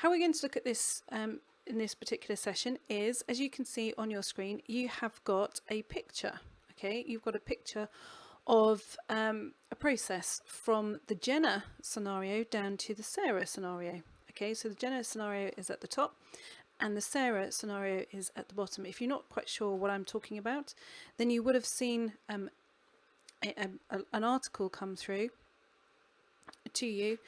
how we're going to look at this in this particular session is, as you can see on your screen, you have got a picture. Okay, you've got a picture of a process from the Jenna scenario down to the Sarah scenario. Okay, so the Jenna scenario is at the top and the Sarah scenario is at the bottom. If you're not quite sure what I'm talking about, then you would have seen an article come through to you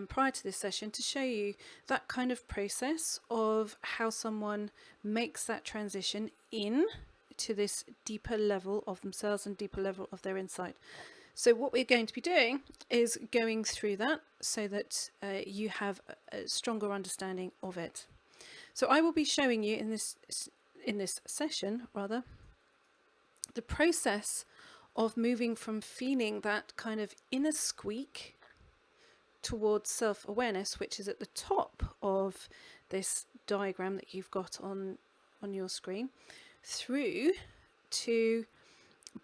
prior to this session to show you that kind of process of how someone makes that transition in to this deeper level of themselves and deeper level of their insight. So what we're going to be doing is going through that so that you have a stronger understanding of it. So I will be showing you in this session rather the process of moving from feeling that kind of inner squeak towards self-awareness, which is at the top of this diagram that you've got on your screen, through to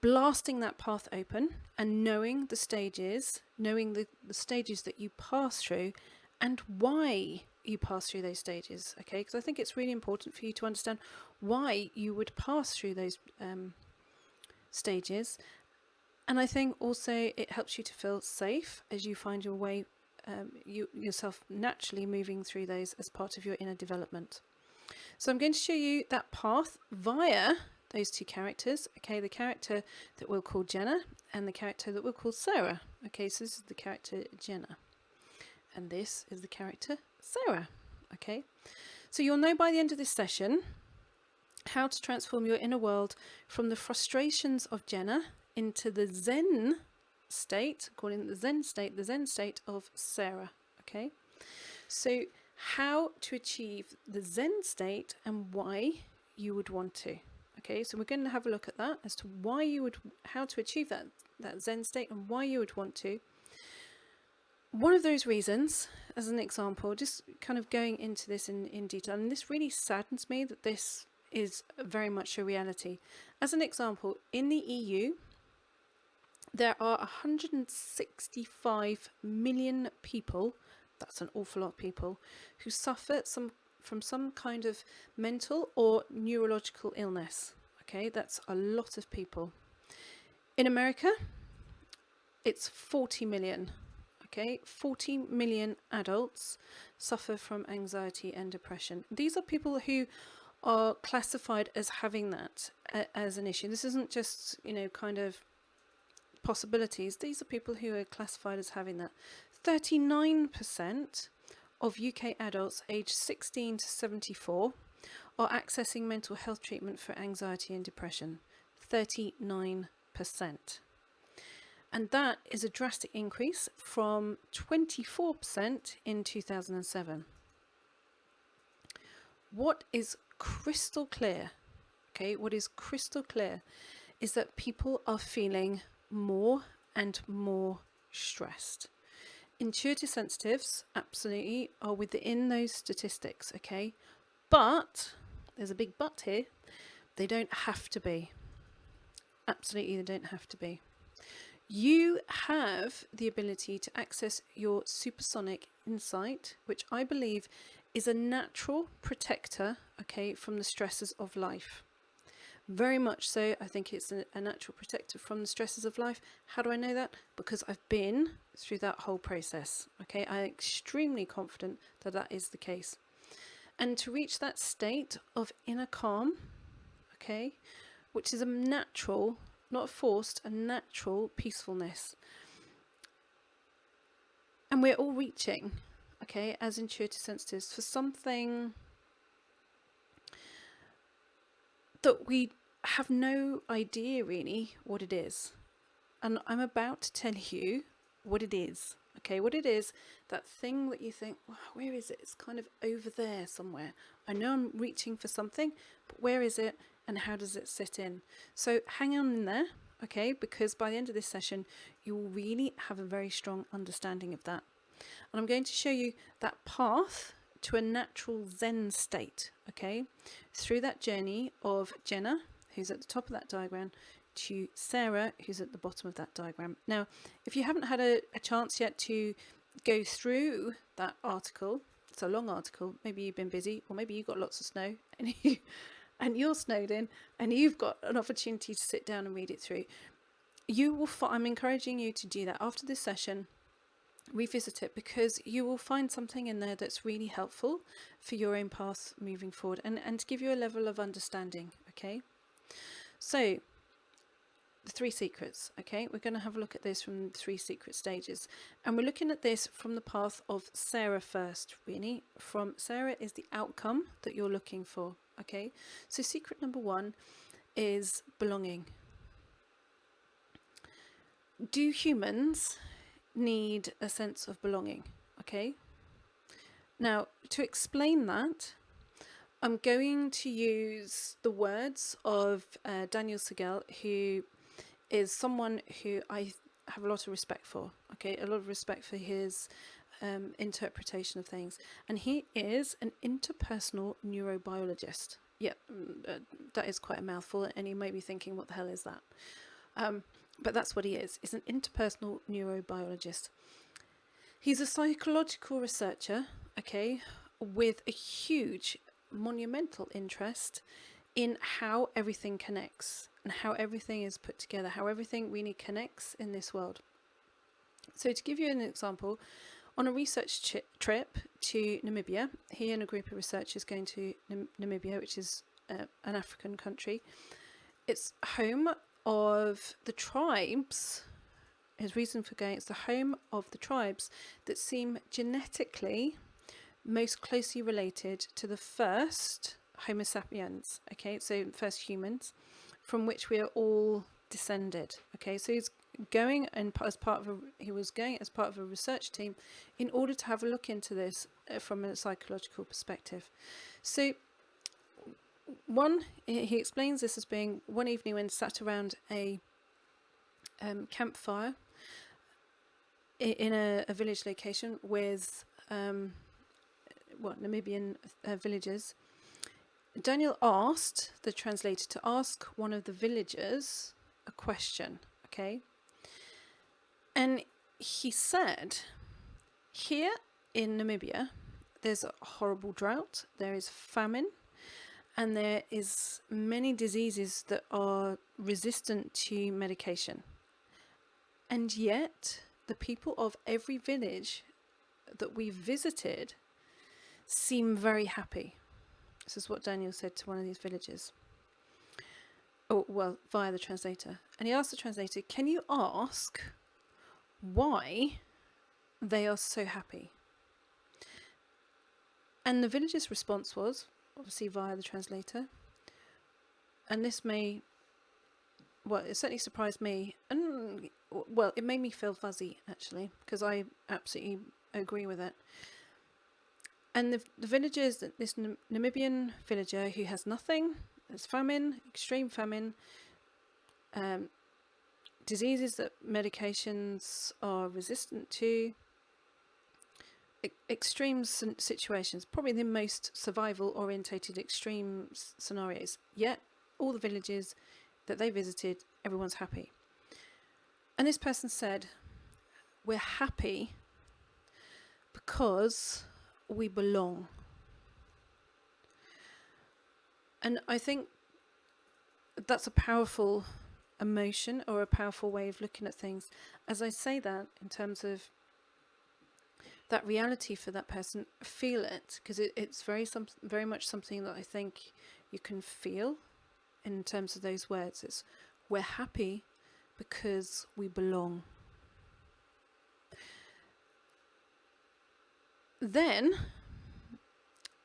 blasting that path open and knowing the stages, knowing the stages that you pass through and why you pass through those stages. Okay, because I think it's really important for you to understand why you would pass through those stages. And I think also it helps you to feel safe as you find your way yourself naturally moving through those as part of your inner development. So I'm going to show you that path via those two characters. Okay, the character that we'll call Jenna and the character that we'll call Sarah. Okay, so this is the character Jenna and this is the character Sarah. Okay, so you'll know by the end of this session how to transform your inner world from the frustrations of Jenna into the Zen state, calling it the Zen state of Sarah. Okay, so how to achieve the Zen state and why you would want to. Okay, so we're going to have a look at that as to why you would, how to achieve that Zen state and why you would want to. One of those reasons, as an example, just kind of going into this in detail, and this really saddens me that this is very much a reality. As an example, in the EU, there are 165 million people, that's an awful lot of people, who suffer from some kind of mental or neurological illness. Okay, that's a lot of people. In America, it's 40 million. Okay, 40 million adults suffer from anxiety and depression. These are people who are classified as having that as an issue. This isn't just, you know, kind of possibilities. These are people who are classified as having that. 39% of UK adults aged 16 to 74 are accessing mental health treatment for anxiety and depression. 39%. And that is a drastic increase from 24% in 2007. What is crystal clear, okay, what is crystal clear is that people are feeling more and more stressed. Intuitive sensitives absolutely are within those statistics, okay, but there's a big but here, they don't have to be. Absolutely, they don't have to be. You have the ability to access your supersonic insight, which I believe is a natural protector, okay, from the stresses of life. Very much so. I think it's a natural protector from the stresses of life. How do I know that? Because I've been through that whole process. Okay, I'm extremely confident that that is the case. And to reach that state of inner calm, okay, which is a natural, not forced, a natural peacefulness. And we're all reaching, okay, as intuitive sensitives for something that we have no idea really what it is. And I'm about to tell you what it is. Okay, what it is, that thing that you think, wow, where is it? It's kind of over there somewhere. I know I'm reaching for something, but where is it and how does it sit in? So hang on in there, okay, because by the end of this session, you will really have a very strong understanding of that. And I'm going to show you that path to a natural Zen state, okay, through that journey of Jenna, who's at the top of that diagram, to Sarah, who's at the bottom of that diagram. Now, if you haven't had a chance yet to go through that article, It's a long article. Maybe you've been busy, or maybe you got lots of snow and you're snowed in and you've got an opportunity to sit down and read it through. I'm encouraging you to do that after this session. Revisit it, because you will find something in there that's really helpful for your own path moving forward, and to give you a level of understanding. Okay, so the 3 secrets. Okay, we're going to have a look at this from the 3 secret stages, and we're looking at this from the path of Sarah first. Really, from Sarah is the outcome that you're looking for. Okay, so secret number 1 is belonging. Do humans need a sense of belonging? Okay, now to explain that, I'm going to use the words of Daniel Siegel, who is someone who I have a lot of respect for. Okay, a lot of respect for his interpretation of things, and he is an interpersonal neurobiologist. Yeah, that is quite a mouthful, and you may be thinking, what the hell is that? But that's what he is. He's an interpersonal neurobiologist. He's a psychological researcher, okay, with a huge, monumental interest in how everything connects and how everything is put together, how everything really connects in this world. So to give you an example, on a research trip to Namibia, he and a group of researchers going to Namibia, which is an African country. It's home of the tribes. His reason for going, it's the home of the tribes that seem genetically most closely related to the first Homo sapiens, okay, so first humans, from which we are all descended. Okay, so he's going as part of a research team in order to have a look into this from a psychological perspective. So he explains this as being one evening when sat around a campfire in a village location with Namibian villagers. Daniel asked the translator to ask one of the villagers a question, okay? And he said, here in Namibia, there's a horrible drought, there is famine, and there is many diseases that are resistant to medication. And yet, the people of every village that we visited seem very happy. This is what Daniel said to one of these villagers. Oh, well, via the translator. And he asked the translator, can you ask why they are so happy? And the villager's response was, obviously via the translator, and this it certainly surprised me, and well, it made me feel fuzzy actually, because I absolutely agree with it. And the villagers, this Namibian villager who has nothing, there's famine, extreme famine, diseases that medications are resistant to, extreme situations, probably the most survival orientated extreme scenarios. Yet all the villages that they visited, everyone's happy. And this person said, we're happy because we belong. And I think that's a powerful emotion, or a powerful way of looking at things. As I say that, in terms of that reality for that person, feel it, because it's very much something that I think you can feel in terms of those words. It's, we're happy because we belong. Then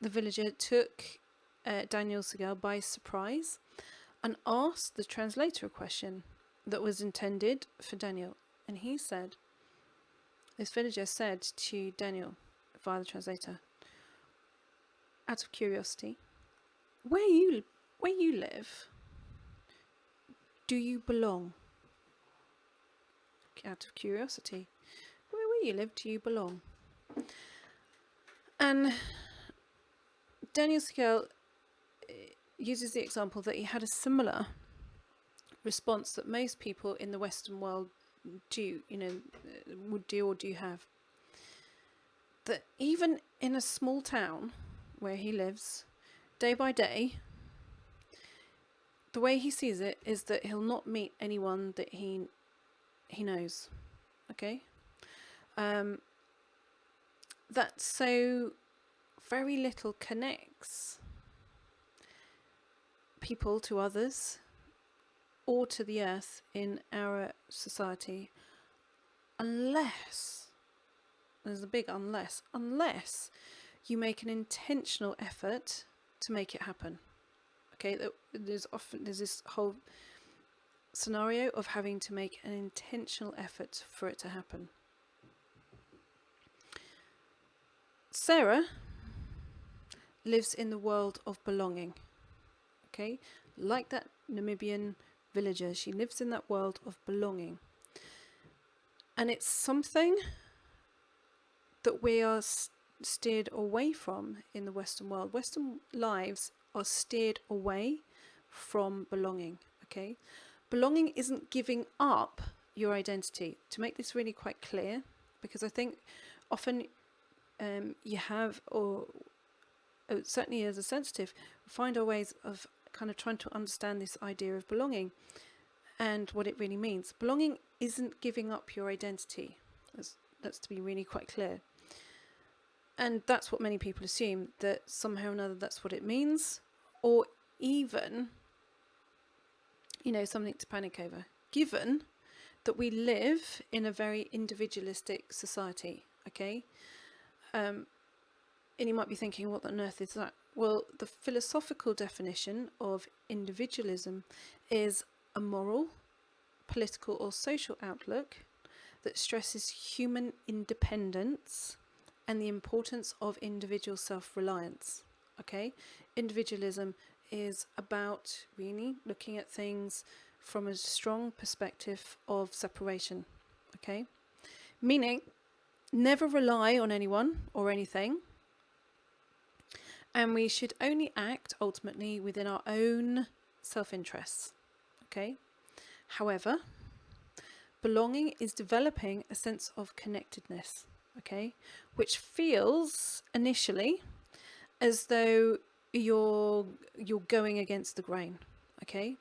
the villager took Daniel Siegel by surprise and asked the translator a question that was intended for Daniel. And this villager said to Daniel via the translator, out of curiosity, where you live, do you belong? Out of curiosity, where you live, do you belong? And Daniel Siegel uses the example that he had a similar response that most people in the Western world would do or do have. that even in a small town where he lives, day by day, the way he sees it is that he'll not meet anyone that he knows. Okay, that so very little connects people to others or to the earth in our society, unless, there's a big unless you make an intentional effort to make it happen. Okay, there's this whole scenario of having to make an intentional effort for it to happen. Sarah lives in the world of belonging. Okay, like that Namibian villager, she lives in that world of belonging. And it's something that we are steered away from in the Western world. Western lives are steered away from belonging. Okay, belonging isn't giving up your identity. To make this really quite clear, because I think often you have, or certainly as a sensitive, find our ways of kind of trying to understand this idea of belonging and what it really means. Belonging isn't giving up your identity. That's to be really quite clear. And that's what many people assume, that somehow or another that's what it means, or even, something to panic over, given that we live in a very individualistic society. Okay, and you might be thinking, what on earth is that? Well, the philosophical definition of individualism is a moral, political or social outlook that stresses human independence and the importance of individual self-reliance. Okay, individualism is about really looking at things from a strong perspective of separation. Okay, meaning never rely on anyone or anything, and we should only act ultimately within our own self-interests. Okay, however, belonging is developing a sense of connectedness. Okay, which feels initially as though you're going against the grain. Okay,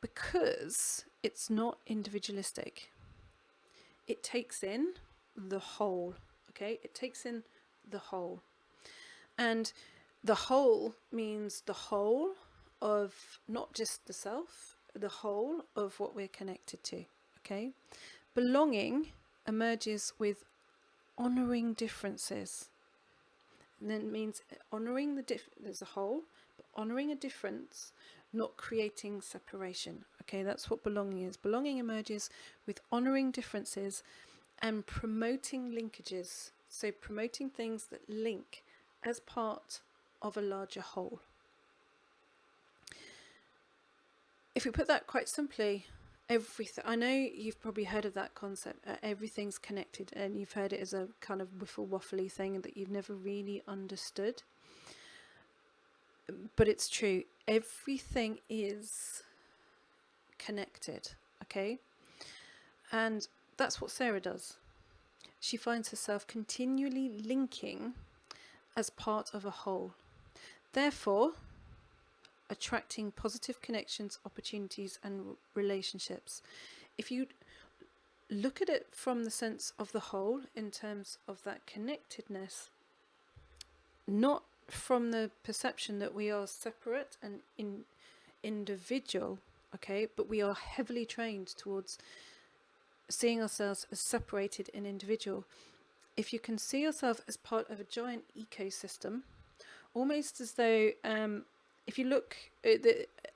because it's not individualistic. It takes in the whole. Okay, it takes in the whole, and the whole means the whole of not just the self, the whole of what we're connected to. Okay, belonging emerges with honouring differences. And then it means honouring there's a whole, but honouring a difference, not creating separation. Okay, that's what belonging is. Belonging emerges with honouring differences and promoting linkages. So promoting things that link as part of a larger whole. If we put that quite simply, everything, I know you've probably heard of that concept, everything's connected, and you've heard it as a kind of wiffle-waffly thing that you've never really understood. But it's true, everything is connected, okay? And that's what Sarah does. She finds herself continually linking as part of a whole. Therefore, attracting positive connections, opportunities and relationships. If you look at it from the sense of the whole, in terms of that connectedness, not from the perception that we are separate and individual, okay, but we are heavily trained towards seeing ourselves as separated and individual. If you can see yourself as part of a giant ecosystem, almost as though if you look at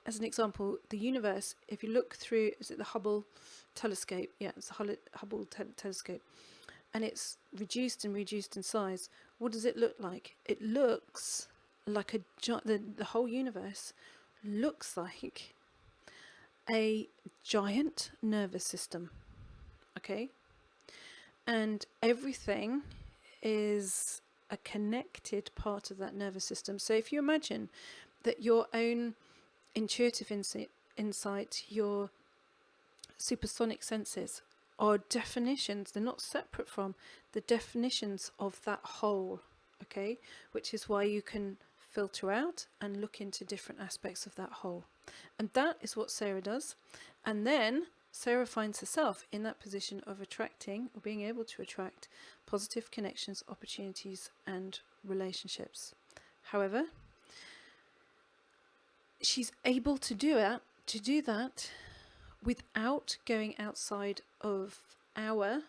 as an example, the universe, if you look through, is it the Hubble telescope? Yeah, it's the Hubble telescope. And it's reduced in size. What does it look like? It looks like the whole universe looks like a giant nervous system. Okay? And everything is a connected part of that nervous system. So if you imagine that your own intuitive insight, your supersonic senses are definitions, they're not separate from the definitions of that whole, okay? Which is why you can filter out and look into different aspects of that whole. And that is what Sarah does. And then Sarah finds herself in that position of attracting, or being able to attract, positive connections, opportunities, and relationships. However, she's able to do that without going outside of our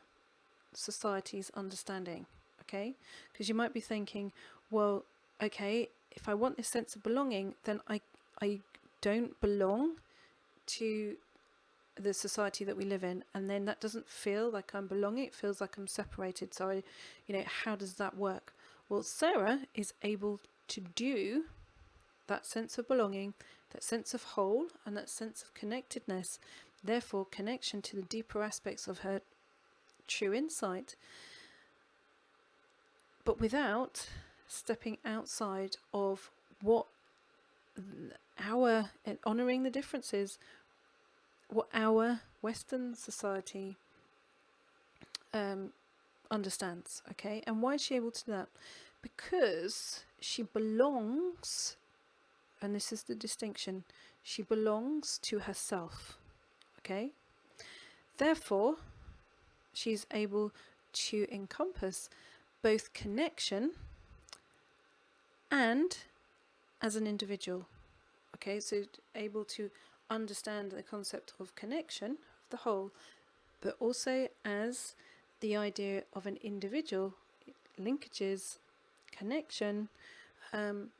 society's understanding, okay? Because you might be thinking, well, okay, if I want this sense of belonging, then I don't belong to the society that we live in, and then that doesn't feel like I'm belonging, it feels like I'm separated. So how does that work? Well, Sarah is able to do that sense of belonging, that sense of whole, and that sense of connectedness, therefore connection to the deeper aspects of her true insight, but without stepping outside of what our, and honouring the differences, what our Western society understands, okay? And why is she able to do that? Because she belongs, and this is the distinction, she belongs to herself, okay? Therefore, she's able to encompass both connection and as an individual, okay? So able to understand the concept of connection, of the whole, but also as the idea of an individual, linkages, connection, and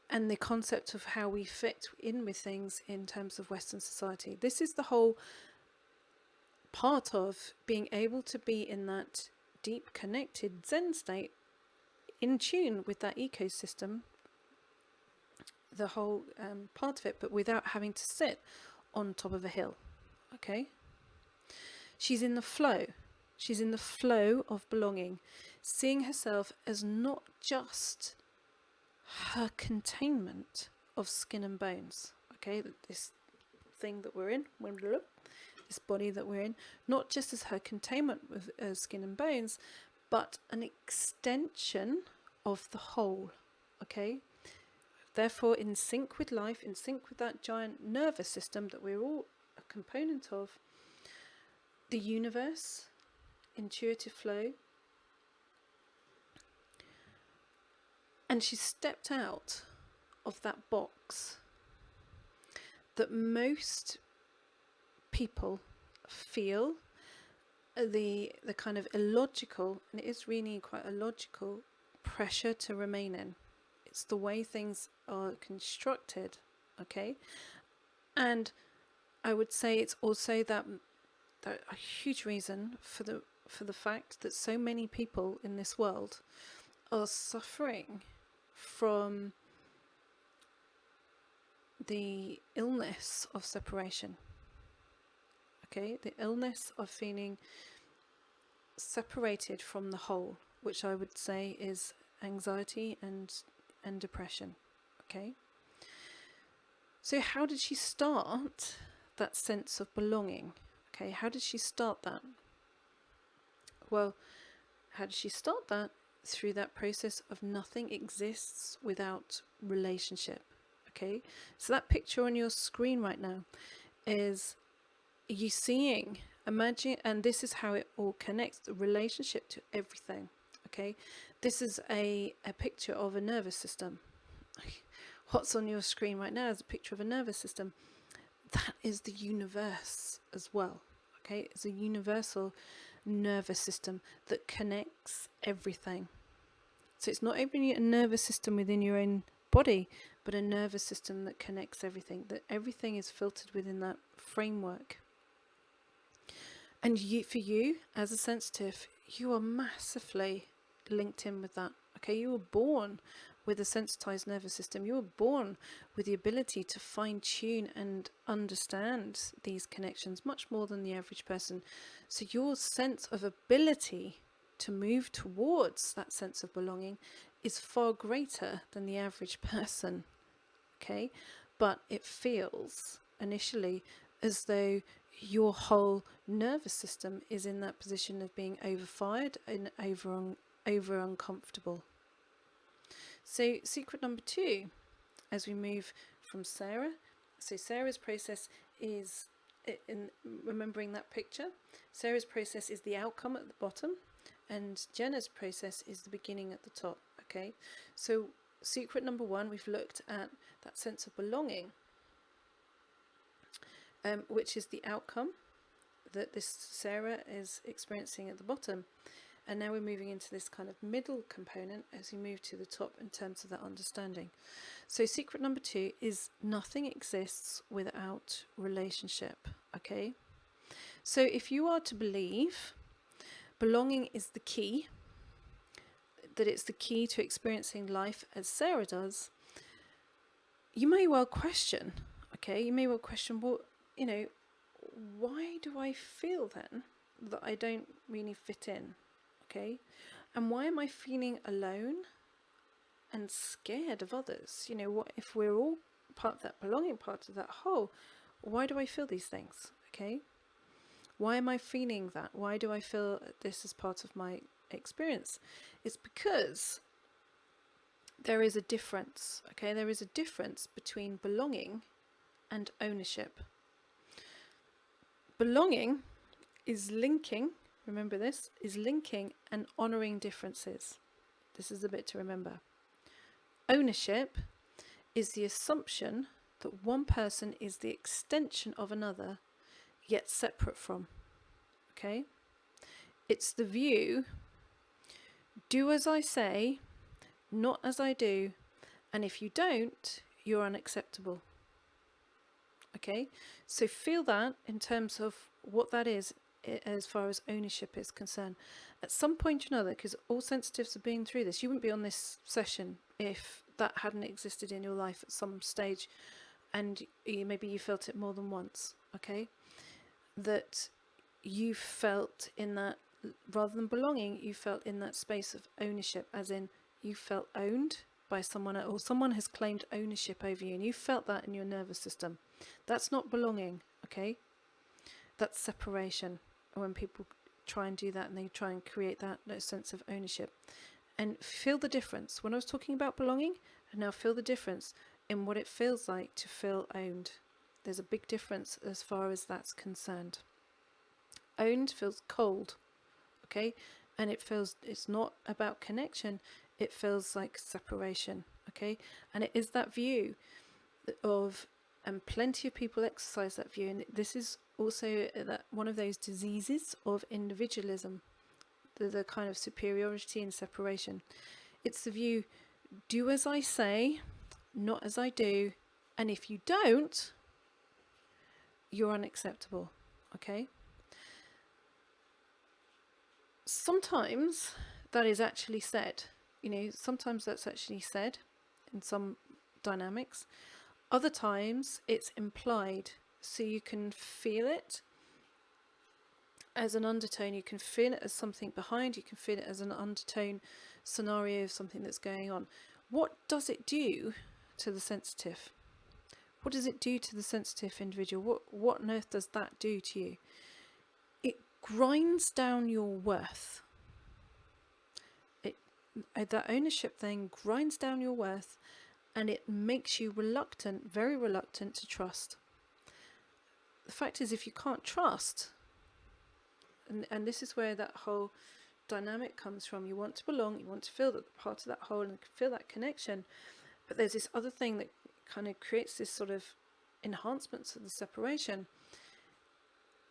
the concept of how we fit in with things in terms of Western society. This is the whole part of being able to be in that deep connected Zen state, in tune with that ecosystem, the whole part of it, but without having to sit on top of a hill, okay? She's in the flow. She's in the flow of belonging, seeing herself as not just her containment of skin and bones, okay? This thing that we're in, this body that we're in, not just as her containment of skin and bones, but an extension of the whole, okay? Therefore, in sync with life, in sync with that giant nervous system that we're all a component of, the universe, intuitive flow. And she stepped out of that box that most people feel, the kind of illogical, and it is really quite a logical pressure to remain in. It's the way things are constructed, okay? And I would say it's also that a huge reason for the fact that so many people in this world are suffering from the illness of separation, okay? The illness of feeling separated from the whole, which I would say is anxiety and depression, okay? So how did she start that sense of belonging? Okay, how did she start that? Well, how did she start that? Through that process of nothing exists without relationship, okay? So that picture on your screen right now is you seeing, imagine, and this is how it all connects, the relationship to everything, okay? This is a picture of a nervous system. What's on your screen right now is a picture of a nervous system. That is the universe as well, okay? It's a universal nervous system that connects everything. So it's not only a nervous system within your own body, but a nervous system that connects everything, that everything is filtered within that framework. And for you, as a sensitive, you are massively linked in with that, okay? You were born with a sensitized nervous system. You were born with the ability to fine-tune and understand these connections much more than the average person. So your sense of ability to move towards that sense of belonging is far greater than the average person, okay? But it feels initially as though your whole nervous system is in that position of being overfired and over uncomfortable. So secret number 2, as we move from Sarah, so Sarah's process is, in remembering that picture, Sarah's process is the outcome at the bottom, and Jenna's process is the beginning at the top. Okay, so secret number 1, we've looked at that sense of belonging, which is the outcome that this Sarah is experiencing at the bottom. And now we're moving into this kind of middle component as we move to the top in terms of that understanding. So secret number 2 is nothing exists without relationship. Okay, so if you are to believe belonging is the key, that it's the key to experiencing life as Sarah does, you may well question, well, why do I feel then that I don't really fit in? Okay, and why am I feeling alone and scared of others? What if we're all part of that belonging, part of that whole? Why do I feel these things? Okay, why am I feeling that? Why do I feel this as part of my experience? It's because there is a difference. Okay, there is a difference between belonging and ownership. Belonging is linking, remember this, is linking and honouring differences. This is the bit to remember. Ownership is the assumption that one person is the extension of another, yet separate from. Okay? It's the view, do as I say, not as I do, and if you don't, you're unacceptable. Okay? So feel that in terms of what that is as far as ownership is concerned. At some point or another, because all sensitives have been through this, you wouldn't be on this session if that hadn't existed in your life at some stage, and maybe you felt it more than once. Okay, that you felt in that, rather than belonging, you felt in that space of ownership, as in you felt owned by someone, or someone has claimed ownership over you, and you felt that in your nervous system. That's not belonging. Okay, that's separation. When people try and do that, and they try and create that sense of ownership, and feel the difference. When I was talking about belonging, and now feel the difference in what it feels like to feel owned. There's a big difference as far as that's concerned. Owned feels cold, okay, and it's not about connection, it feels like separation. Okay, and it is that view of, and plenty of people exercise that view, and this is also that one of those diseases of individualism, the kind of superiority and separation. It's the view, do as I say, not as I do, and if you don't, you're unacceptable. Okay, sometimes that is actually said, sometimes that's actually said in some dynamics. Other times it's implied, so you can feel it as an undertone, you can feel it as something behind, you can feel it as an undertone scenario of something that's going on. What does it do to the sensitive? What does it do to the sensitive individual? What on earth does that do to you? It grinds down your worth. That ownership thing grinds down your worth, and it makes you reluctant, very reluctant to trust. The fact is, if you can't trust, and this is where that whole dynamic comes from, you want to belong, you want to feel that part of that whole and feel that connection, but there's this other thing that kind of creates this sort of enhancements of the separation.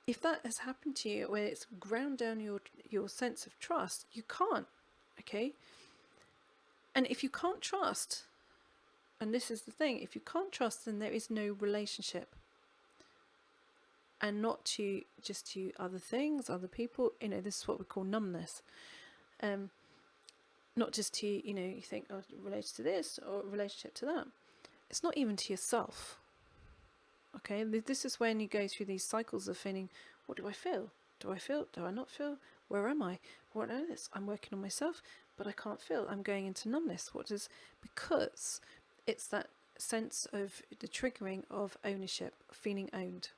If that has happened to you, where it's ground down your sense of trust, you can't. Okay, and if you can't trust, and this is the thing, if you can't trust, then there is no relationship. And not to just to other things, other people, this is what we call numbness. Not just to, you think, oh, related to this or relationship to that. It's not even to yourself. Okay, this is when you go through these cycles of feeling, what do I feel? Do I feel? Do I not feel? Where am I? What is this? I'm working on myself, but I can't feel. I'm going into numbness. Because it's that sense of the triggering of ownership, feeling owned.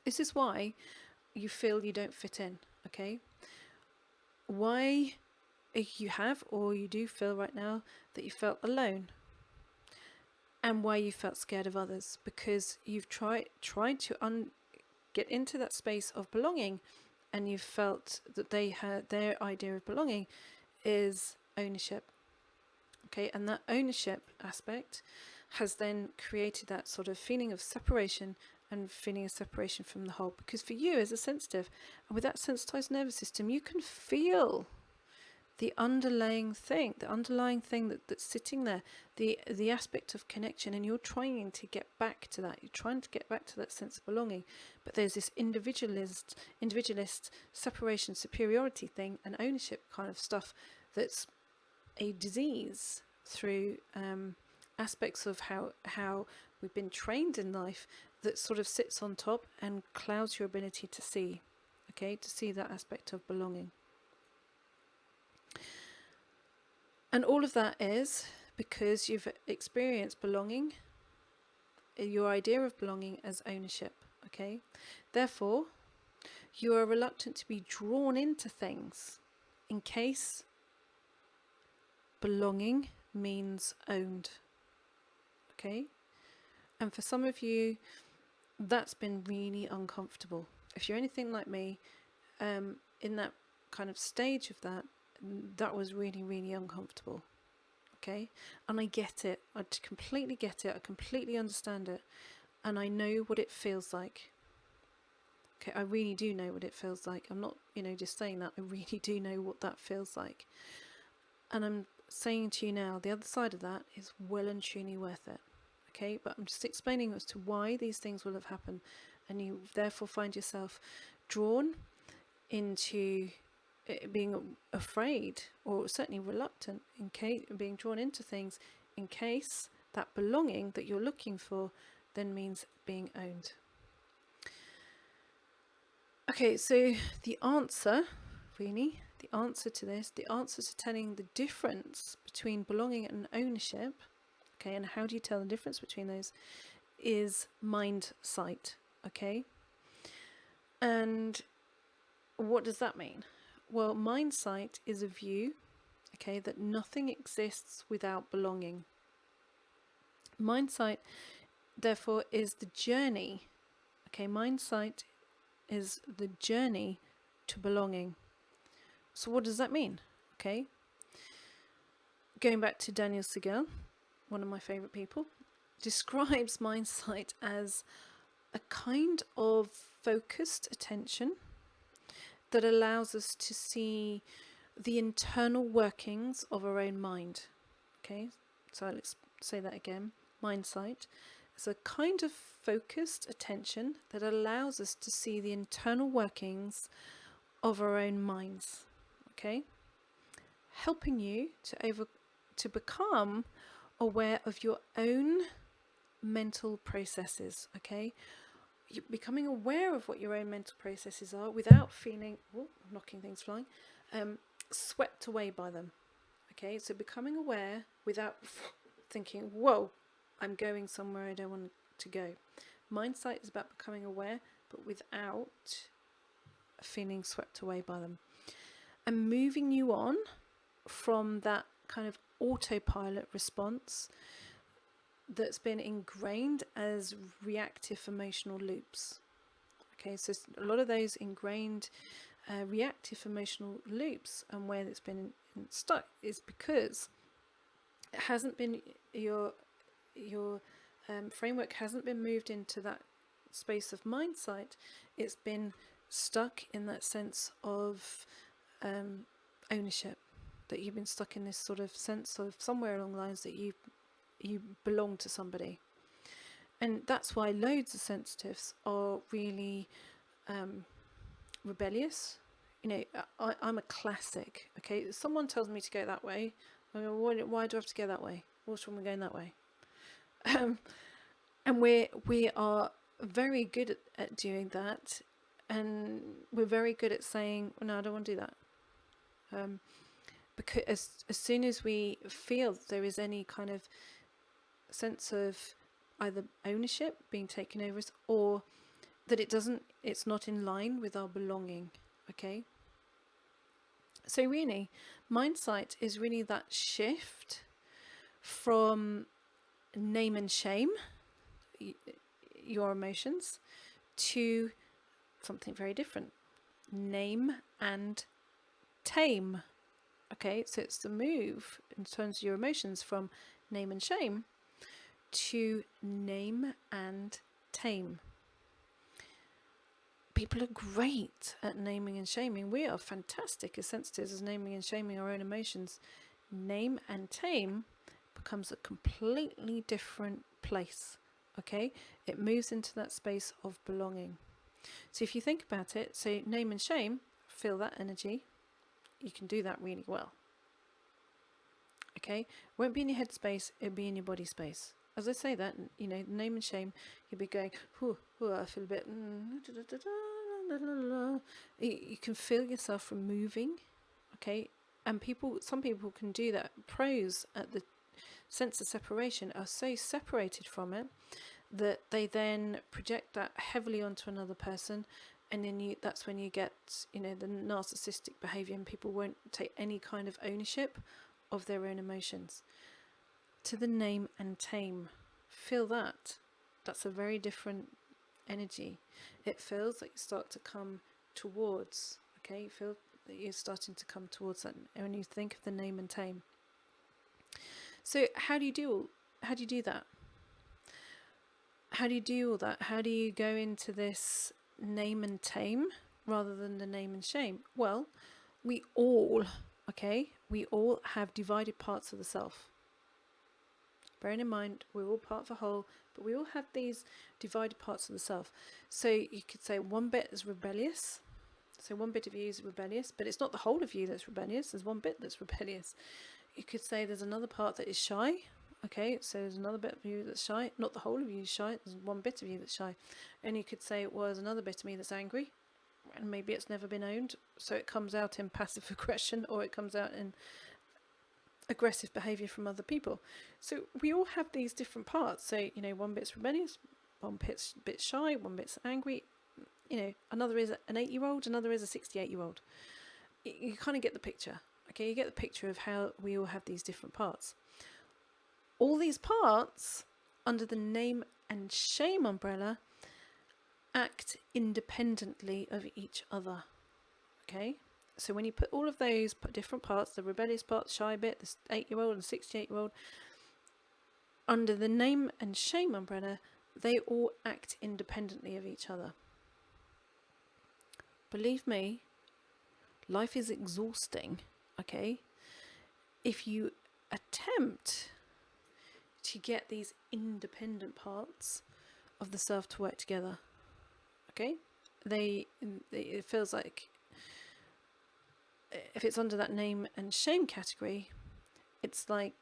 This is why you feel you don't fit in, okay? Why you have, or you do feel right now, that you felt alone, and why you felt scared of others, because you've tried to get into that space of belonging, and you've felt that they had their idea of belonging is ownership, okay? And that ownership aspect has then created that sort of feeling of separation, and feeling of separation from the whole, because for you as a sensitive, and with that sensitized nervous system, you can feel the underlying thing that's sitting there, the aspect of connection, and you're trying to get back to that. You're trying to get back to that sense of belonging, but there's this individualist separation, superiority thing, and ownership kind of stuff that's a disease through aspects of how we've been trained in life, that sort of sits on top and clouds your ability to see, okay, to see that aspect of belonging. And all of that is because you've experienced belonging, your idea of belonging, as ownership, okay? Therefore, you are reluctant to be drawn into things in case belonging means owned, okay? And for some of you, that's been really uncomfortable. If you're anything like me, in that kind of stage of that was really, really uncomfortable, okay? And I get it. I completely get it. I completely understand it. And I know what it feels like. Okay, I really do know what it feels like. I'm not, just saying that. I really do know what that feels like. And I'm saying to you now, the other side of that is well and truly worth it. Okay, but I'm just explaining as to why these things will have happened, and you therefore find yourself drawn into being afraid, or certainly reluctant, in case being drawn into things in case that belonging that you're looking for then means being owned. Okay, so the answer to this, the answer to telling the difference between belonging and ownership, okay, and how do you tell the difference between those, is Mindsight, okay? And what does that mean? Well, Mindsight is a view, okay, that nothing exists without belonging. Mindsight, therefore, is the journey, okay? Mindsight is the journey to belonging. So what does that mean? Okay, going back to Daniel Siegel, one of my favorite people, describes Mindsight as a kind of focused attention that allows us to see the internal workings of our own mind. Okay, so let's say that again. Mindsight is a kind of focused attention that allows us to see the internal workings of our own minds. Okay, helping you to become aware of your own mental processes. Okay, you're becoming aware of what your own mental processes are without feeling, knocking things flying, swept away by them. Okay, so becoming aware without thinking, whoa, I'm going somewhere I don't want to go. Mindsight is about becoming aware, but without feeling swept away by them, and moving you on from that kind of autopilot response that's been ingrained as reactive emotional loops. Okay, so a lot of those ingrained reactive emotional loops, and where it's been stuck, is because it hasn't been your framework hasn't been moved into that space of Mindsight. It's been stuck in that sense of ownership, that you've been stuck in this sort of sense of somewhere along the lines that you belong to somebody. And that's why loads of sensitives are really rebellious. I'm a classic. Okay, if someone tells me to go that way, I go, why do I have to go that way? What's wrong with going that way? And we are very good at doing that, and we're very good at saying, no, I don't want to do that. Because as soon as we feel there is any kind of sense of either ownership being taken over us, or that it's not in line with our belonging. Okay. So really, Mindsight is really that shift from name and shame your emotions to something very different. Name and tame. Okay, so it's the move in terms of your emotions from name and shame to name and tame. People are great at naming and shaming. We are fantastic as sensitives as naming and shaming our own emotions. Name and tame becomes a completely different place. Okay, it moves into that space of belonging. So if you think about it, so name and shame, feel that energy. You can do that really well. Okay, won't be in your head space, it'll be in your body space. As I say that, name and shame, you'll be going, I feel a bit, you can feel yourself removing. Okay, and some people can do that. Pros at the sense of separation are so separated from it that they then project that heavily onto another person, and then that's when you get the narcissistic behavior, and people won't take any kind of ownership of their own emotions. To the name and tame, feel that's a very different energy. It feels like you start to come towards, okay, you feel that you're starting to come towards that when you think of the name and tame. So how do you do that? How do you do all that? How do you go into this name and tame rather than the name and shame? Well, we all have divided parts of the self. Bearing in mind, we're all part of a whole, but we all have these divided parts of the self. So you could say one bit is rebellious. So one bit of you is rebellious, but it's not the whole of you that's rebellious. There's one bit that's rebellious. You could say there's another part that is shy. Okay, so there's another bit of you that's shy. Not the whole of you is shy. There's one bit of you that's shy. And you could say, well, there's another bit of me that's angry. And maybe it's never been owned. So it comes out in passive aggression, or it comes out in aggressive behaviour from other people. So we all have these different parts. So, one bit's rebellious, one bit's shy, one bit's angry. Another is an 8-year-old, another is a 68-year-old. You kind of get the picture. Okay, you get the picture of how we all have these different parts. All these parts, under the name and shame umbrella, act independently of each other. Okay, so when you put all of those different parts, the rebellious part, the shy bit, the 8-year-old and 68-year-old, under the name and shame umbrella, they all act independently of each other. Believe me, life is exhausting, okay? If you attempt to get these independent parts of the self to work together, okay? It feels like if it's under that name and shame category, it's like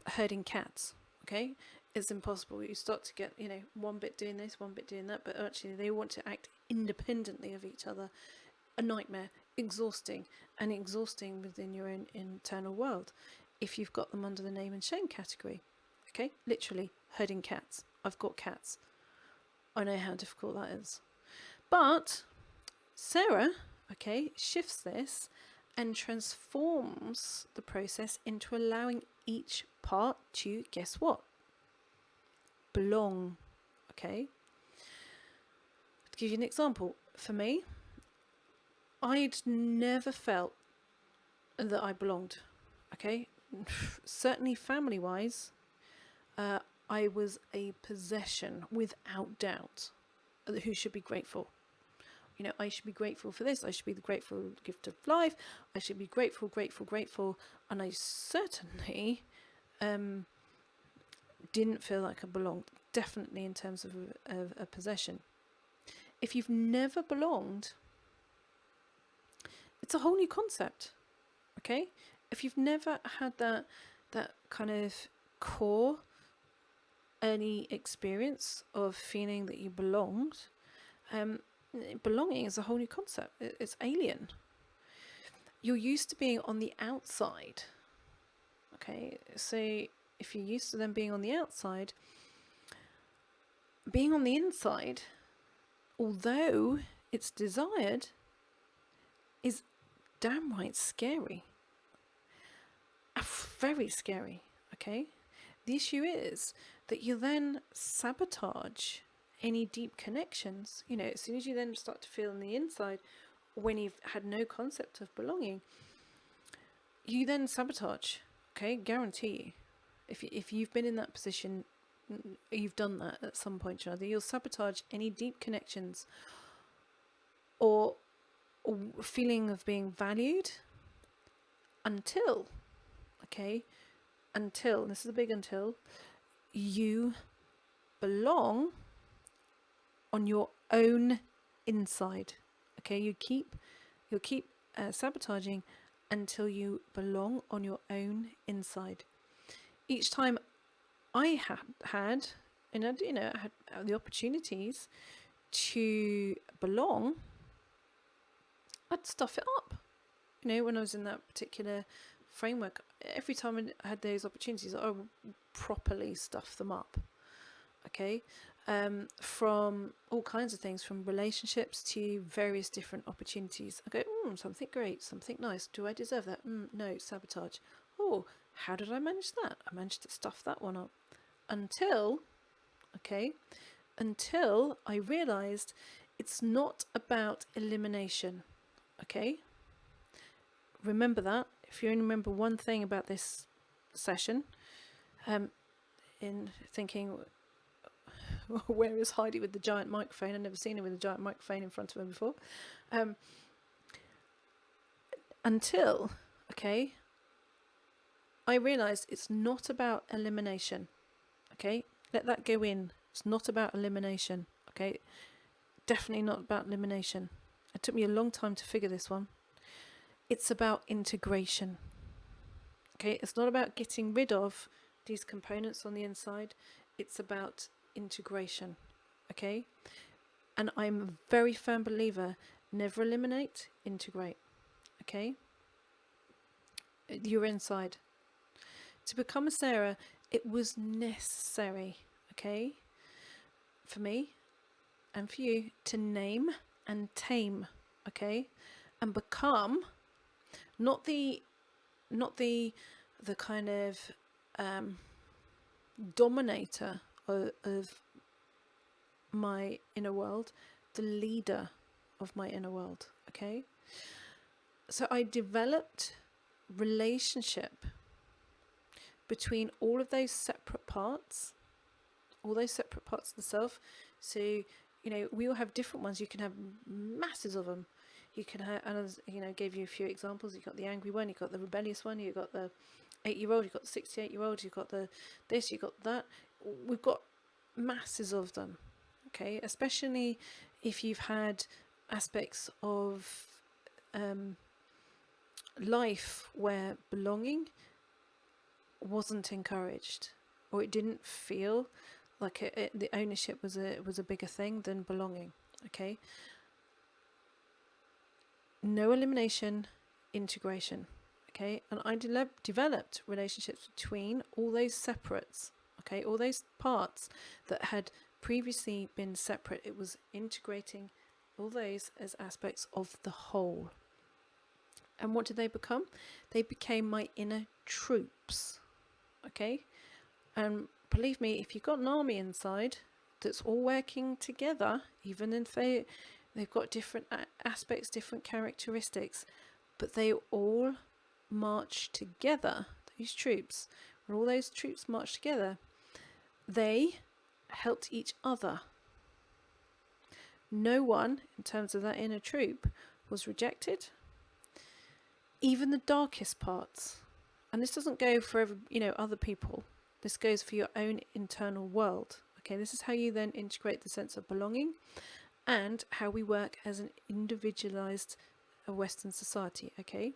herding cats, okay? It's impossible. You start to get, one bit doing this, one bit doing that, but actually they want to act independently of each other. A nightmare, exhausting within your own internal world if you've got them under the name and shame category. Okay, literally herding cats. I've got cats. I know how difficult that is. But Sarah, shifts this and transforms the process into allowing each part to, guess what? Belong. Okay. To give you an example, for me, I'd never felt that I belonged. Okay. Certainly family-wise, I was a possession without doubt. Who should be grateful? I should be grateful for this. I should be the grateful gift of life. I should be grateful. And I certainly didn't feel like I belonged. Definitely in terms of a possession. If you've never belonged, it's a whole new concept. Okay? If you've never had that kind of core early experience of feeling that you belonged, belonging is a whole new concept. It's alien. You're used to being on the outside. Okay, so if you're used to them being on the outside, being on the inside although it's desired, is downright scary. Very scary, okay? The issue is that you then sabotage any deep connections. You know, as soon as you then start to feel on the inside, when you've had no concept of belonging, you then sabotage, okay? Guarantee you. If you've been in that position, you've done that at some point or other. You'll sabotage any deep connections or feeling of being valued until, and this is a big until, you belong on your own inside. Okay, you'll keep sabotaging until you belong on your own inside. Each time I had the opportunities to belong, I'd stuff it up. You know, when I was in that particular framework, every time I had those opportunities, I would properly stuff them up. Okay, from all kinds of things, from relationships to various different opportunities. I go, something great, something nice. Do I deserve that? No, sabotage. Oh, how did I manage that? I managed to stuff that one up until I realized it's not about elimination. Okay, remember that. If you only remember one thing about this session, in thinking, where is Heidi with the giant microphone? I've never seen her with a giant microphone in front of her before. Until I realised it's not about elimination. Okay, let that go in. It's not about elimination. Okay, definitely not about elimination. It took me a long time to figure this one. It's about integration. Okay, it's not about getting rid of these components on the inside. It's about integration. Okay, and I'm a very firm believer, never eliminate, integrate. Okay, you're inside. To become a Sarah, it was necessary, okay, for me and for you to name and tame, okay, and become not the kind of dominator of my inner world, the leader of my inner world. Okay, so I developed relationship between all of those separate parts, all those separate parts of the self. So, you know, we all have different ones. You can have masses of them. You can have, and as you know, gave you a few examples. You've got the angry one, you've got the rebellious one, you've got the 8-year-old, you've got the 68-year-old, you've got the this, you've got that. We've got masses of them. Okay, especially if you've had aspects of life where belonging wasn't encouraged, or it didn't feel like the ownership was a bigger thing than belonging. Okay, no elimination, integration. Okay, and I developed relationships between all those separates. Okay, all those parts that had previously been separate. It was integrating all those as aspects of the whole. And what did they become? They became my inner troops. Okay, and believe me, if you've got an army inside that's all working together, even if they've got different aspects, different characteristics, but they all march together, these troops, when all those troops march together, they helped each other. No one, in terms of that inner troop, was rejected. Even the darkest parts. And this doesn't go for other people. This goes for your own internal world. Okay, this is how you then integrate the sense of belonging and how we work as an individualized Western society. Okay,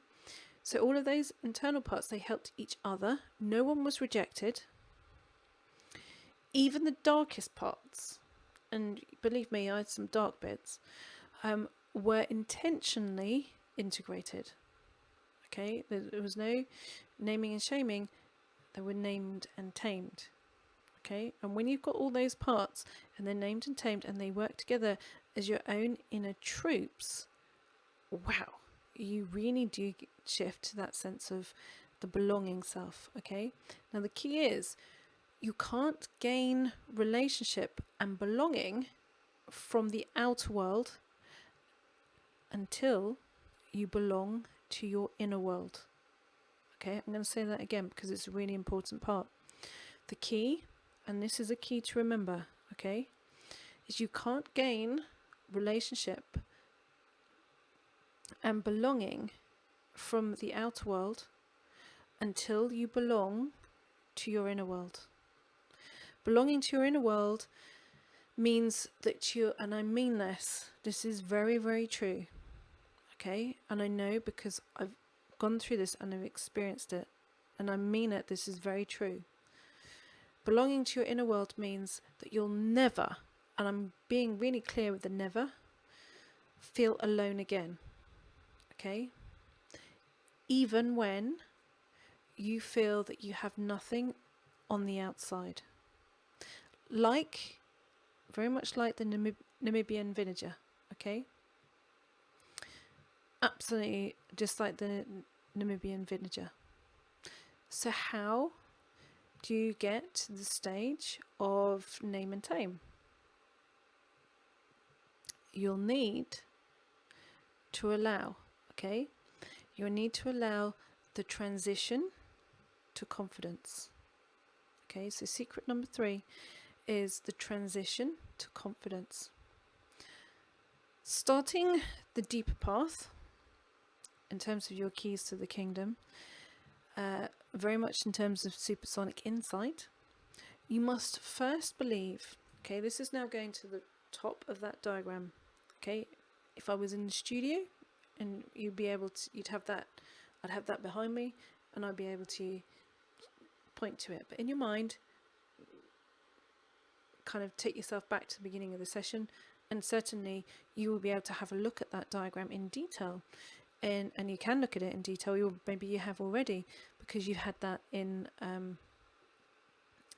so all of those internal parts, they helped each other. No one was rejected. Even the darkest parts, and believe me, I had some dark bits, were intentionally integrated. Okay, there was no naming and shaming. They were named and tamed. Okay, and when you've got all those parts and they're named and tamed and they work together as your own inner troops, wow, you really do shift to that sense of the belonging self. Okay, now the key is you can't gain relationship and belonging from the outer world until you belong to your inner world. Okay, I'm going to say that again because it's a really important part. The key, and this is a key to remember, okay, is you can't gain relationship and belonging from the outer world until you belong to your inner world. Belonging to your inner world means that you, and I mean this is very, very true, okay, and I know because I've gone through this and I've experienced it, and I mean it, this is very true. Belonging to your inner world means that you'll never, and I'm being really clear with the never, feel alone again. Okay? Even when you feel that you have nothing on the outside. Very much like the Namibian villager. Okay? Absolutely just like the Namibian villager. So how do you get to the stage of name and tame? You'll need to allow, okay? You'll need to allow the transition to confidence. Okay, so secret number 3 is the transition to confidence. Starting the deeper path in terms of your keys to the kingdom, very much in terms of supersonic insight, you must first believe, okay, this is now going to the top of that diagram, okay, if I was in the studio and you'd have that, I'd have that behind me and I'd be able to point to it, but in your mind, kind of take yourself back to the beginning of the session, and certainly you will be able to have a look at that diagram in detail. And you can look at it in detail. Maybe you have already, because you had that in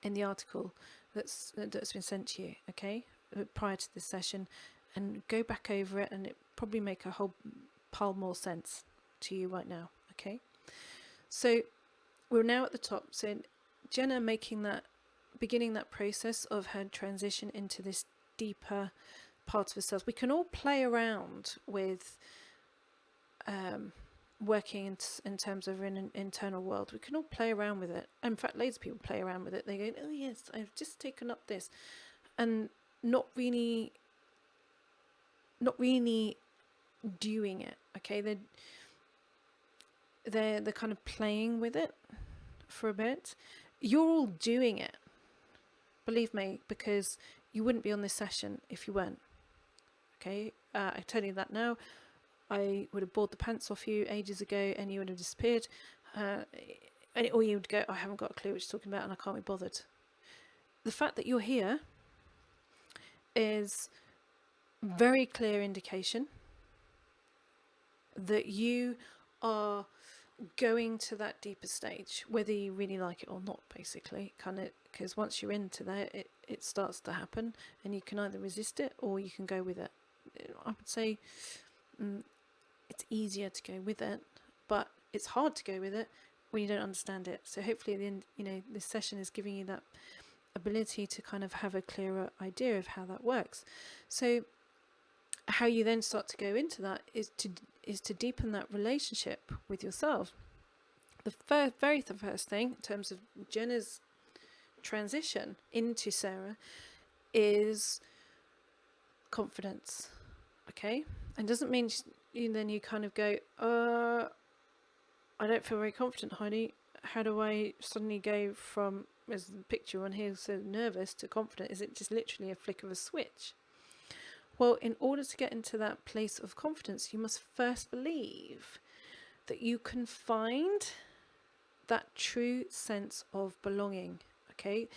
the article that's been sent to you. Okay, prior to this session, and go back over it, and it probably make a whole pile more sense to you right now. Okay, so we're now at the top. So Jenna beginning that process of her transition into this deeper part of herself. We can all play around with working in terms of an internal world. We can all play around with it. In fact, loads of people play around with it. They go, oh yes, I've just taken up this, and not really doing it. Okay, they're kind of playing with it for a bit. You're all doing it, believe me, because you wouldn't be on this session if you weren't. Okay, I tell you that now. I would have bored the pants off you ages ago and you would have disappeared. Or you would go, I haven't got a clue what you're talking about and I can't be bothered. The fact that you're here is very clear indication that you are going to that deeper stage, whether you really like it or not, basically, kind of, because once you're into that, it starts to happen, and you can either resist it or you can go with it. I would say it's easier to go with it, but it's hard to go with it when you don't understand it. So hopefully at the end, this session is giving you that ability to kind of have a clearer idea of how that works. So how you then start to go into that is to deepen that relationship with yourself. The very first thing in terms of Jenna's transition into Sarah is confidence. Okay, and doesn't mean then you kind of go, I don't feel very confident, Heidi. How do I suddenly go from, as the picture on here, so nervous to confident? Is it just literally a flick of a switch? Well, in order to get into that place of confidence, you must first believe that you can find that true sense of belonging. Okay,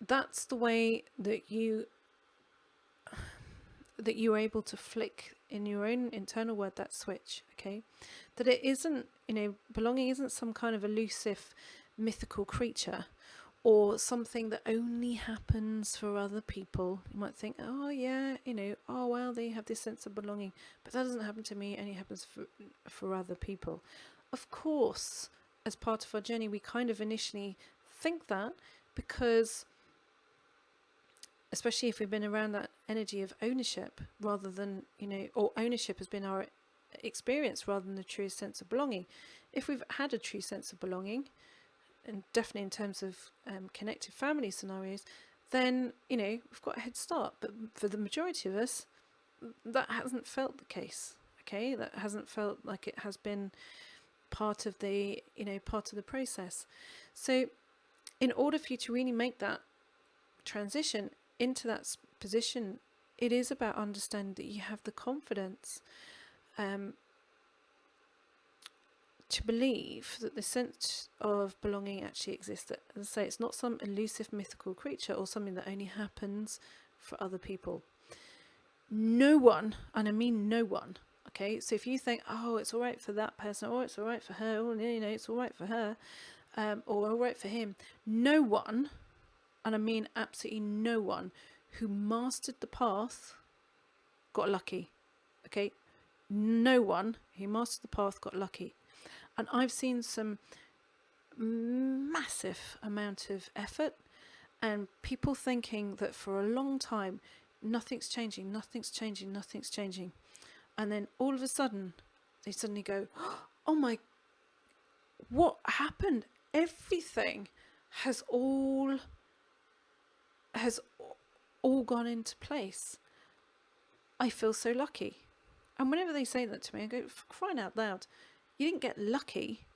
that's the way that you're able to flick in your own internal word that switch. Okay, that it isn't, belonging isn't some kind of elusive mythical creature, or something that only happens for other people. You might think, oh yeah, oh well, they have this sense of belonging, but that doesn't happen to me, it only happens for other people. Of course, as part of our journey, we kind of initially think that, because especially if we've been around that energy of ownership rather than, or ownership has been our experience rather than the true sense of belonging. If we've had a true sense of belonging, and definitely in terms of connected family scenarios, then we've got a head start. But for the majority of us, that hasn't felt the case. Okay, that hasn't felt like it has been part of the process. So in order for you to really make that transition into that position, it is about understanding that you have the confidence to believe that the sense of belonging actually exists. That, as I say, it's not some elusive mythical creature or something that only happens for other people. No one, and I mean no one, okay? So if you think, oh, it's all right for that person, or it's all right for her, or it's all right for her, or all right for him, no one, and I mean absolutely no one, who mastered the path got lucky, okay? No one who mastered the path got lucky. And I've seen some massive amount of effort and people thinking that for a long time, nothing's changing. And then all of a sudden, they suddenly go, oh my, what happened? Everything has all gone into place. I feel so lucky. And whenever they say that to me, I go, for crying out loud, you didn't get lucky.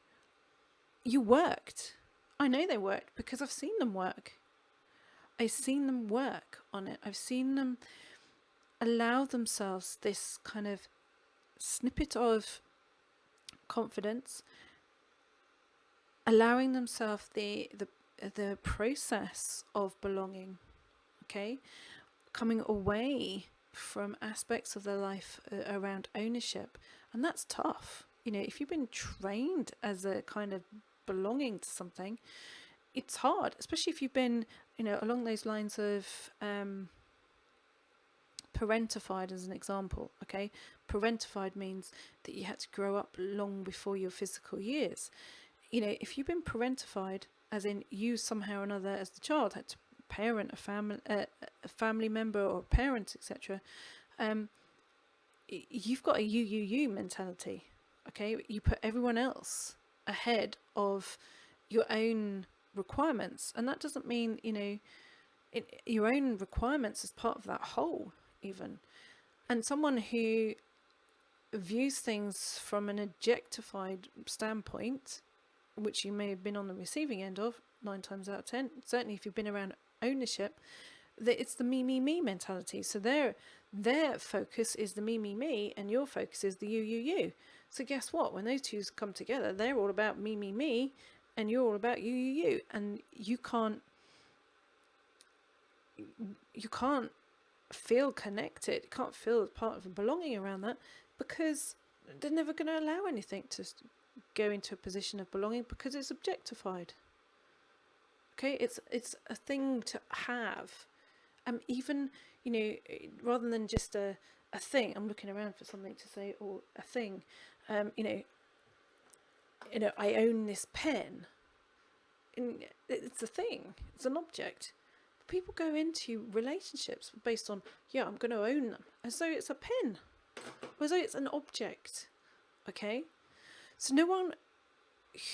You worked. I know they worked because I've seen them work. I've seen them work on it. I've seen them allow themselves this kind of snippet of confidence, allowing themselves the process of belonging, okay? Coming away from aspects of their life around ownership. And that's tough. If you've been trained as a kind of belonging to something, it's hard, especially if you've been, along those lines of parentified, as an example, okay? Parentified means that you had to grow up long before your physical years. If you've been parentified, as in you somehow or another as the child had to parent a family member or a parent, etc., you've got a you mentality, okay? You put everyone else ahead of your own requirements, and that doesn't mean your own requirements as part of that whole even. And someone who views things from an objectified standpoint, which you may have been on the receiving end of 9 times out of 10, certainly if you've been around ownership, that it's the me mentality. So their focus is the me, and your focus is the you. So guess what? When those two come together, they're all about me, and you're all about you. And you can't feel connected, you can't feel part of a belonging around that, because they're never going to allow anything to go into a position of belonging, because it's objectified. Okay, it's a thing to have. Even, rather than just a thing, I'm looking around for something to say, or a thing, I own this pen. And it's a thing, it's an object. People go into relationships based on, I'm going to own them, as though it's a pen, or as though it's an object. Okay, so no one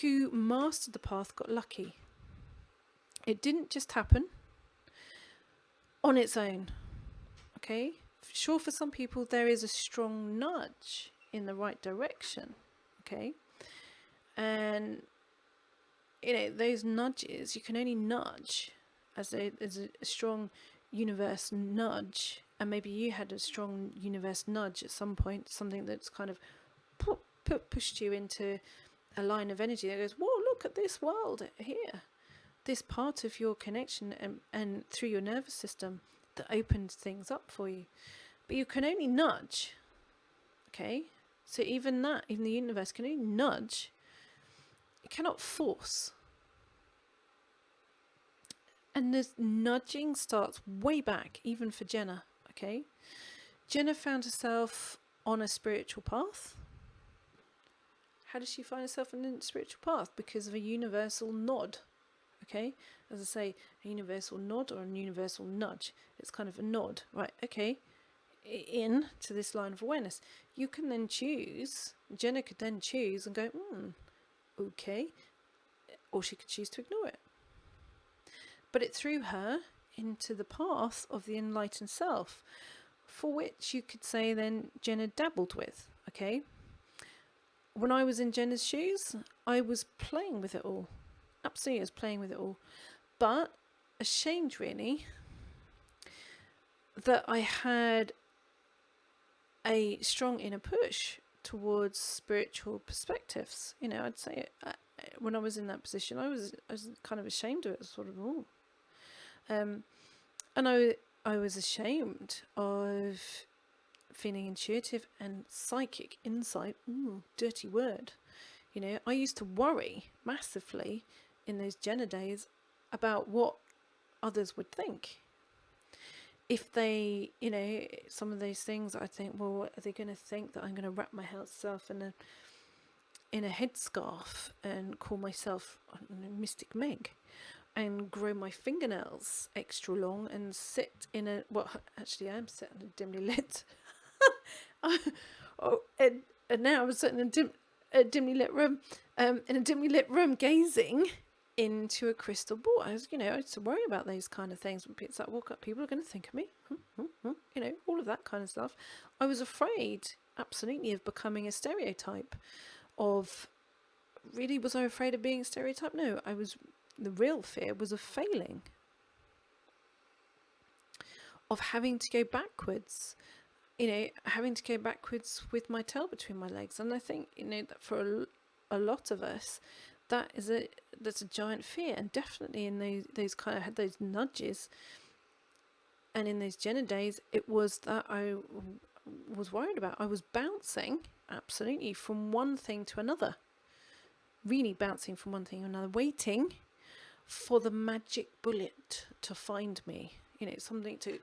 who mastered the path got lucky. It didn't just happen on its own. Okay, sure, for some people there is a strong nudge in the right direction. Okay, and those nudges, you can only nudge as a strong universe nudge, and maybe you had a strong universe nudge at some point, something that's kind of pushed you into a line of energy that goes, whoa, look at this world here, this part of your connection and through your nervous system that opens things up for you. But you can only nudge, okay? So even the universe can only nudge. It cannot force. And this nudging starts way back, even for Jenna, okay? Jenna found herself on a spiritual path. How does she find herself on a spiritual path? Because of a universal nod, okay? As I say, a universal nod or a universal nudge. It's kind of a nod, right? Okay, in to this line of awareness. You can then choose, Jenna could then choose and go, okay, or she could choose to ignore it. But it threw her into the path of the enlightened self, for which you could say then Jenna dabbled with, okay? When I was in Jenna's shoes, I was playing with it all. Absolutely, I was playing with it all. But ashamed, really, that I had a strong inner push towards spiritual perspectives. You know, I'd say when I was in that position, I was kind of ashamed of it, sort of, and I was ashamed of feeling intuitive and psychic insight. Dirty word. You know, I used to worry massively in those Jenna days about what others would think. If they, you know, some of those things, I think, well, are they going to think that I'm going to wrap myself in a headscarf and call myself, I don't know, Mystic Meg, and grow my fingernails extra long and sit in a, well, actually I am sitting in a dimly lit, and now I'm sitting in a dimly lit room, gazing into a crystal ball. I used to worry about those kind of things. When it's like, walk up, people are going to think of me, you know, all of that kind of stuff. I was afraid, absolutely, of becoming a stereotype. Really, was I afraid of being a stereotype? No, the real fear was of failing, of having to go backwards, you know, having to go backwards with my tail between my legs. And I think, you know, that for a lot of us, that's a giant fear. And definitely in those kind of had those nudges, and in those Jenna days, it was that I was worried about. I was bouncing absolutely from one thing to another, really bouncing from one thing to another, waiting for the magic bullet to find me. You know, something to,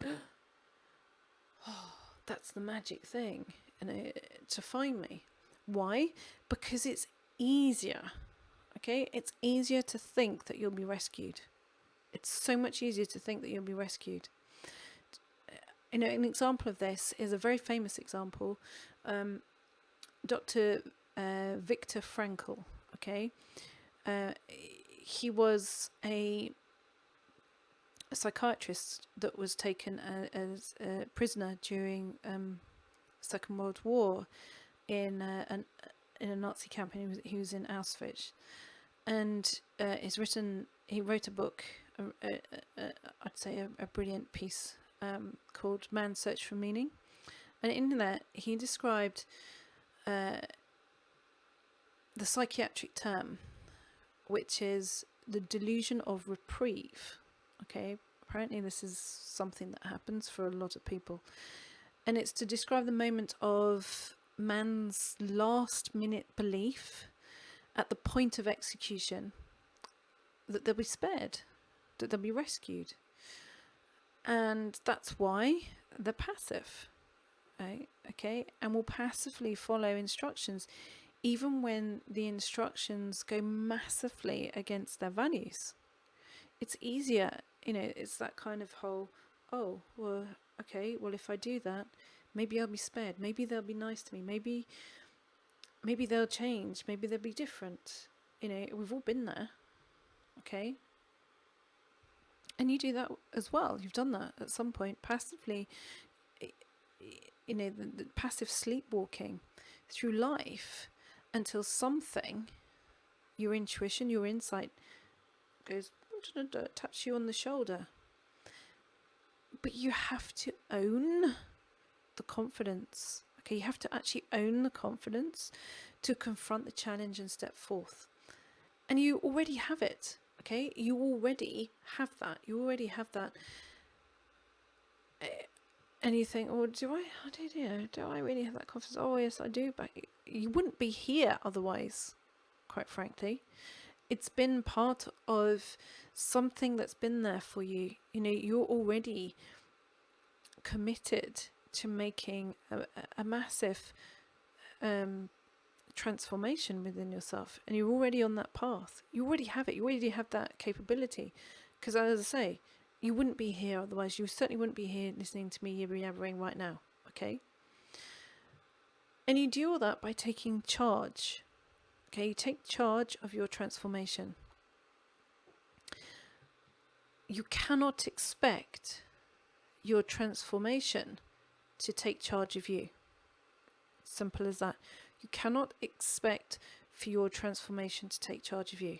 that's the magic thing, you know, to find me. Why? Because it's easier. Okay, it's easier to think that you'll be rescued. It's so much easier to think that you'll be rescued. You know, an example of this is a very famous example. Dr. Viktor Frankl. Okay, he was a psychiatrist that was taken as a prisoner during Second World War in a Nazi camp, and he was in Auschwitz. And he wrote a book, I'd say a brilliant piece, called Man's Search for Meaning. And in that, he described the psychiatric term, which is the delusion of reprieve. Okay, apparently this is something that happens for a lot of people. And it's to describe the moment of man's last minute belief at the point of execution that they'll be spared, that they'll be rescued. And that's why they're passive, right? Okay, and will passively follow instructions even when the instructions go massively against their values. It's easier, you know, it's that kind of whole, oh, well, okay, well, if I do that, maybe I'll be spared, maybe they'll be nice to me, maybe they'll change, maybe they'll be different. You know, we've all been there, okay? And you do that as well. You've done that at some point, passively, you know, the passive sleepwalking through life until something, your intuition, your insight goes, taps you on the shoulder. But you have to own the confidence. Okay, you have to actually own the confidence to confront the challenge and step forth. And you already have it. Okay, you already have that. You already have that. And you think, oh, do I really have that confidence? Oh, yes, I do. But you wouldn't be here otherwise, quite frankly. it's been part of something that's been there for you. You're already committed to making a massive transformation within yourself, and you're already on that path. You already have it. You already have that capability, because as I say, you wouldn't be here otherwise. You certainly wouldn't be here listening to me yabbering right now. Okay. And you do all that by taking charge. Okay, you take charge of your transformation. You cannot expect your transformation to take charge of you. Simple as that. You cannot expect for your transformation to take charge of you.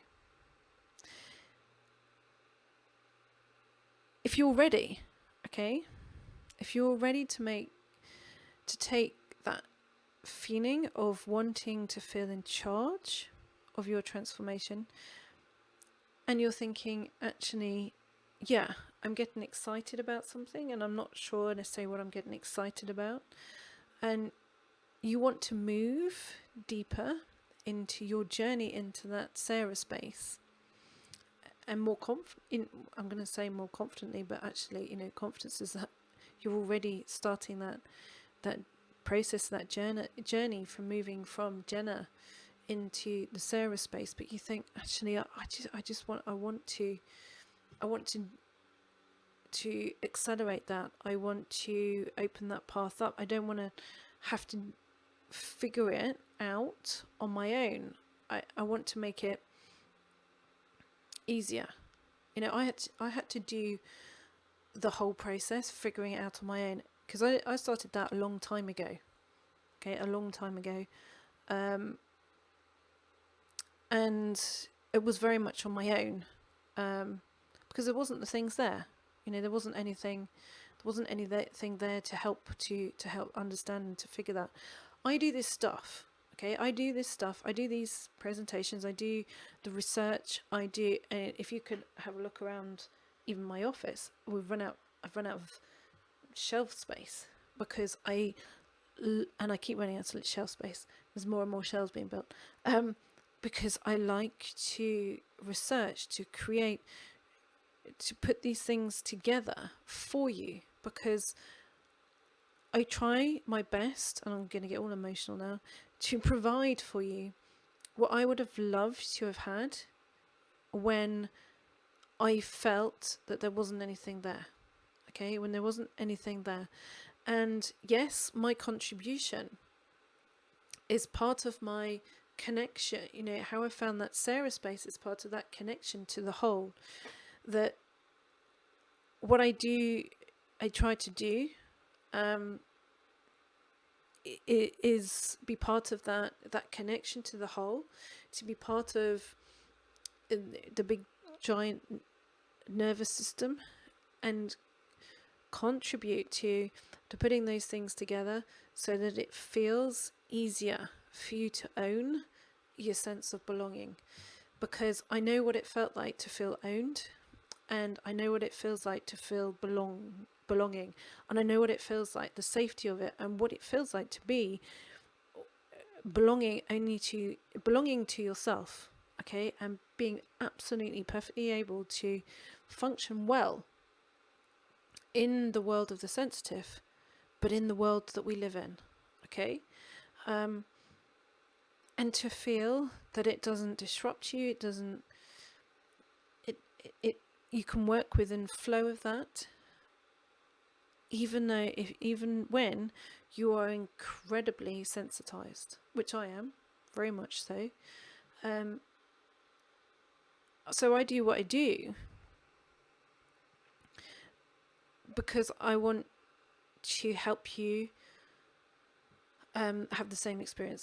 If you're ready, okay, if you're ready to take that feeling of wanting to feel in charge of your transformation, and you're thinking, actually, yeah, I'm getting excited about something and I'm not sure necessarily what I'm getting excited about, and you want to move deeper into your journey into that Sarah space, and I'm going to say more confidently, but actually, confidence is that you're already starting that process, that journey from moving from Jenna into the Sarah space. But you think, actually, I want to accelerate that. I want to open that path up. I don't want to have to figure it out on my own. I want to make it easier. I had to do the whole process, figuring it out on my own, because I started that a long time ago. Okay, a long time ago. And it was very much on my own, because there wasn't the things there. There wasn't anything there to help understand and to figure that. I do this stuff. Okay, I do these presentations, I do the research, if you could have a look around even my office, I've run out of shelf space, because I keep running out of shelf space. There's more and more shelves being built, because I like to research, to create, to put these things together for you, because I try my best, and I'm going to get all emotional now, to provide for you what I would have loved to have had when I felt that there wasn't anything there. Okay, when there wasn't anything there. And yes, my contribution is part of my connection. How I found that Sarah space is part of that connection to the whole. That what I try to do, is be part of that connection to the whole, to be part of the big giant nervous system, and contribute to putting those things together so that it feels easier for you to own your sense of belonging. Because I know what it felt like to feel owned, and I know what it feels like to feel belonging, and I know what it feels like, the safety of it, and what it feels like to be belonging to yourself. Okay, and being absolutely perfectly able to function well in the world of the sensitive, but in the world that we live in. Okay, and to feel that it doesn't disrupt you, it you can work within flow of that, even when you are incredibly sensitized, which I am, very much so. So I do what I do because I want to help you have the same experience